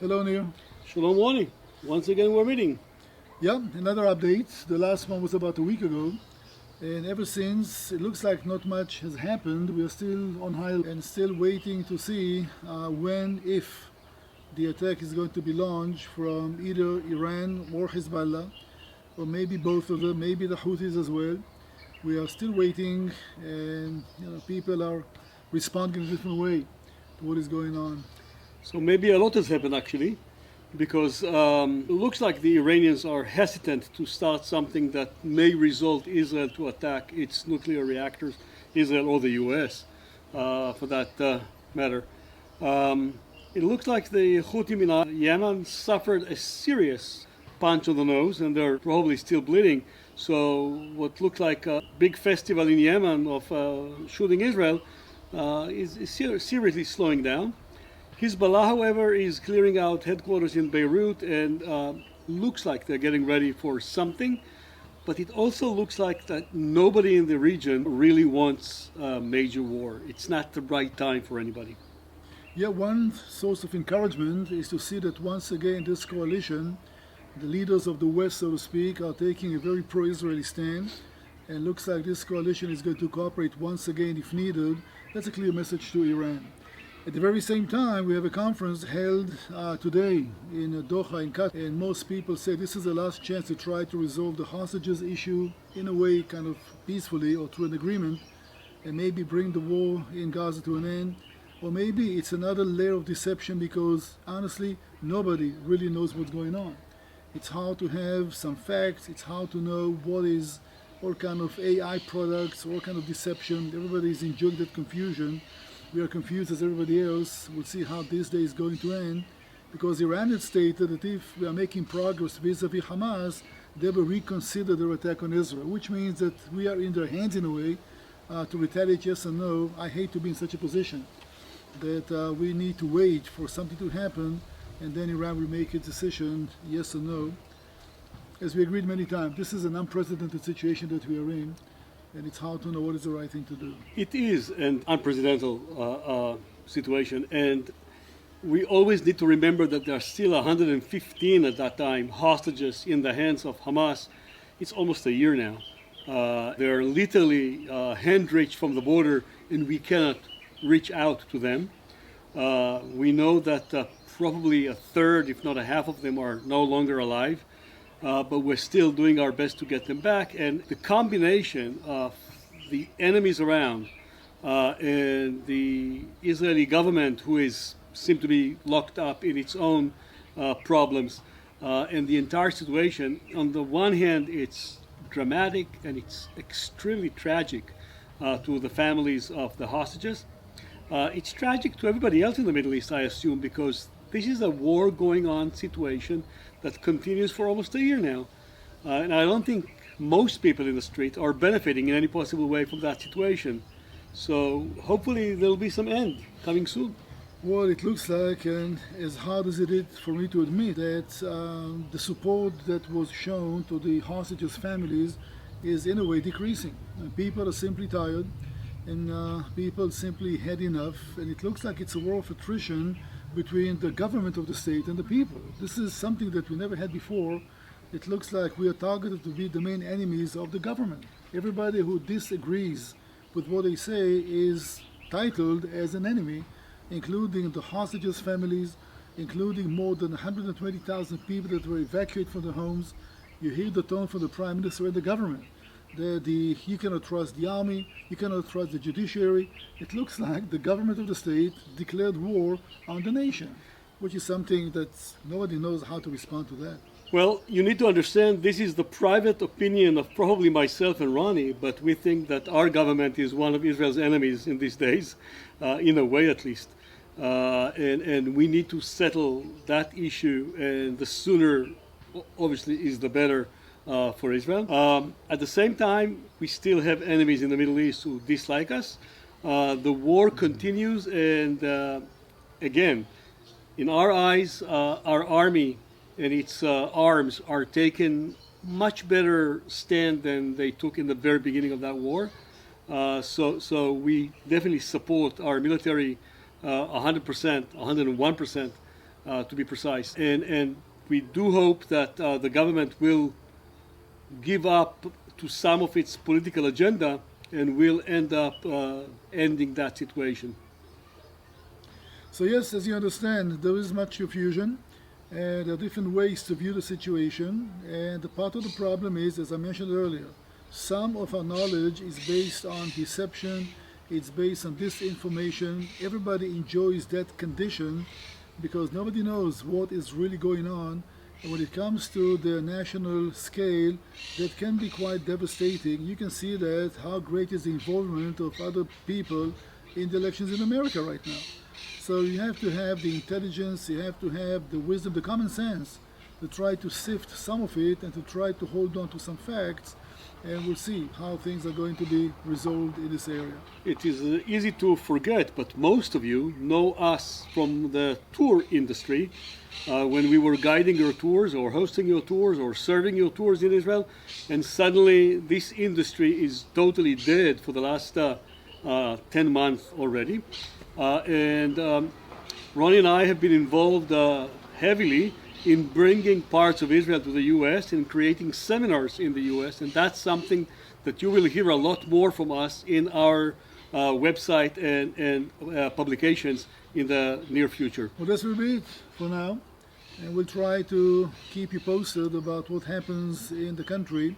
Hello, Nir. Shalom, Ronny. Once again, we're meeting. Yeah, another update. The last one was about a week ago. And ever since, it looks like not much has happened. We are still on high and still waiting to see when, if the attack is going to be launched from either Iran or Hezbollah, or maybe both of them, maybe the Houthis as well. We are still waiting, and people are responding in a different way to what is going on. So maybe a lot has happened actually, because it looks like the Iranians are hesitant to start something that may result Israel to attack its nuclear reactors, Israel or the US, for that matter. It looks like the Houthis in Yemen suffered a serious punch on the nose, and they're probably still bleeding. So what looked like a big festival in Yemen of shooting Israel is seriously slowing down. Hezbollah, however, is clearing out headquarters in Beirut and looks like they're getting ready for something. But it also looks like that nobody in the region really wants a major war. It's not the right time for anybody. Yeah, one source of encouragement is to see that once again this coalition, the leaders of the West, so to speak, are taking a very pro-Israeli stand. And looks like this coalition is going to cooperate once again if needed. That's a clear message to Iran. At the very same time, we have a conference held today in Doha in Qatar, and most people say this is the last chance to try to resolve the hostages issue in a way kind of peacefully or through an agreement, and maybe bring the war in Gaza to an end. Or maybe it's another layer of deception because honestly, nobody really knows what's going on. It's hard to have some facts, it's hard to know what is all kind of AI products, all kind of deception. Everybody is enjoying that confusion. We are confused as everybody else. We'll see how this day is going to end, because Iran had stated that if we are making progress vis-a-vis Hamas, they will reconsider their attack on Israel, which means that we are in their hands in a way to retaliate, yes or no. I hate to be in such a position that we need to wait for something to happen, and then Iran will make a decision, yes or no. As we agreed many times, this is an unprecedented situation that we are in, and it's hard to know what is the right thing to do. It is an unprecedented situation, and we always need to remember that there are still 115 at that time hostages in the hands of Hamas. It's almost a year now. They're literally hand-reached from the border, and we cannot reach out to them. We know that probably a third, if not a half of them, are no longer alive. But we're still doing our best to get them back. And the combination of the enemies around and the Israeli government, who seems to be locked up in its own problems, and the entire situation, on the one hand, it's dramatic and it's extremely tragic to the families of the hostages. It's tragic to everybody else in the Middle East, I assume, because this is a war going on situation that continues for almost a year now. And I don't think most people in the street are benefiting in any possible way from that situation. So hopefully there'll be some end coming soon. Well, it looks like, and as hard as it is for me to admit, that the support that was shown to the hostages' families is in a way decreasing. People are simply tired, and people simply had enough, and it looks like it's a war of attrition between the government of the state and the people. This is something that we never had before. It looks like we are targeted to be the main enemies of the government. Everybody who disagrees with what they say is titled as an enemy, including the hostages' families, including more than 120,000 people that were evacuated from their homes. You hear the tone from the Prime Minister and the government. You cannot trust the army, you cannot trust the judiciary. It looks like the government of the state declared war on the nation, which is something that nobody knows how to respond to that. Well, you need to understand this is the private opinion of probably myself and Ronnie, but we think that our government is one of Israel's enemies in these days, in a way at least. And we need to settle that issue, and the sooner, obviously, is the better. For Israel. At the same time, we still have enemies in the Middle East who dislike us. The war continues, and again, in our eyes, our army and its arms are taking much better stand than they took in the very beginning of that war. So we definitely support our military 100%, 101%. to be precise. And we do hope that the government will give up to some of its political agenda and will end up ending that situation. So yes, as you understand, there is much confusion, and there are different ways to view the situation. And part of the problem is, as I mentioned earlier, some of our knowledge is based on deception, it's based on disinformation. Everybody enjoys that condition because nobody knows what is really going on. And when it comes to the national scale, that can be quite devastating. You can see that how great is the involvement of other people in the elections in America right now. So you have to have the intelligence, you have to have the wisdom, the common sense to try to sift some of it and to try to hold on to some facts, and we'll see how things are going to be resolved in this area. It is easy to forget, but most of you know us from the tour industry. When we were guiding your tours or hosting your tours or serving your tours in Israel, and suddenly this industry is totally dead for the last 10 months already. Ronny and I have been involved heavily in bringing parts of Israel to the U.S. and creating seminars in the U.S. And that's something that you will hear a lot more from us in our website and publications in the near future. Well, this will be it for now. And we'll try to keep you posted about what happens in the country.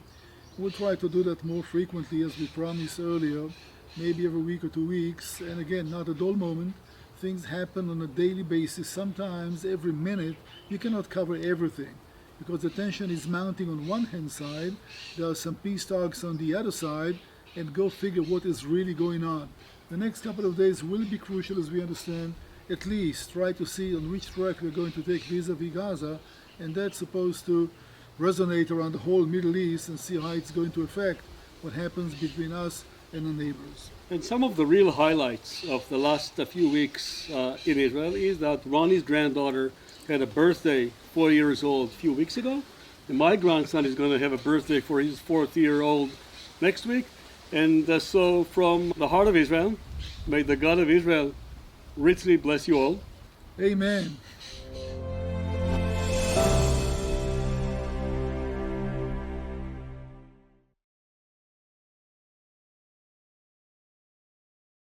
We'll try to do that more frequently, as we promised earlier, maybe every week or 2 weeks. And again, not a dull moment. Things happen on a daily basis, sometimes every minute. You cannot cover everything because the tension is mounting on one hand side. There are some peace talks on the other side, and go figure what is really going on. The next couple of days will be crucial, as we understand. At least try to see on which track we're going to take vis-a-vis Gaza, and that's supposed to resonate around the whole Middle East and see how it's going to affect what happens between us and the neighbors. And some of the real highlights of the last few weeks in Israel is that Ronnie's granddaughter had a birthday, 4 years old, a few weeks ago. And my grandson is going to have a birthday for his 4th-year-old next week. And so from the heart of Israel, may the God of Israel richly bless you all. Amen.